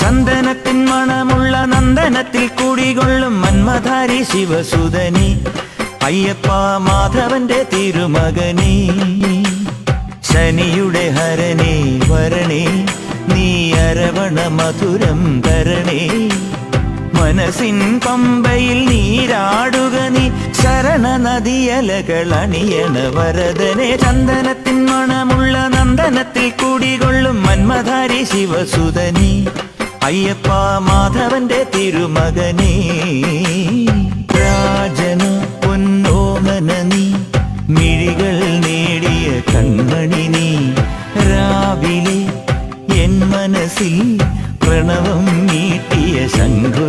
ചന്ദനത്തിൻ മണമുള്ള നന്ദനത്തിൽ കുടികൊള്ളും മന്മധാരി ശിവസുതനി അയ്യപ്പ മാധവന്റെ തിരുമകനീ ശനിയുടെ ഹരണേ വരണേ നീ അരവണ മധുരം തരണേ മനസ്സിൻ പമ്പയിൽ നീരാടുക നീ ശരണ നദിയലകൾ അണിയണ വരദനെ ചന്ദനത്തിൻ മണമുള്ള നന്ദനത്തിൽ കുടികൊള്ളും മന്മധാരി ശിവസുതനി അയ്യപ്പ മാധവന്റെ തിരുമകനേ രാജന പൊന്നോമന നീ മിഴികൾ നേടിയ കൺമണി നീ രാവിലെ എൻ മനസ്സിൽ പ്രണവം നീട്ടിയ ശംഖു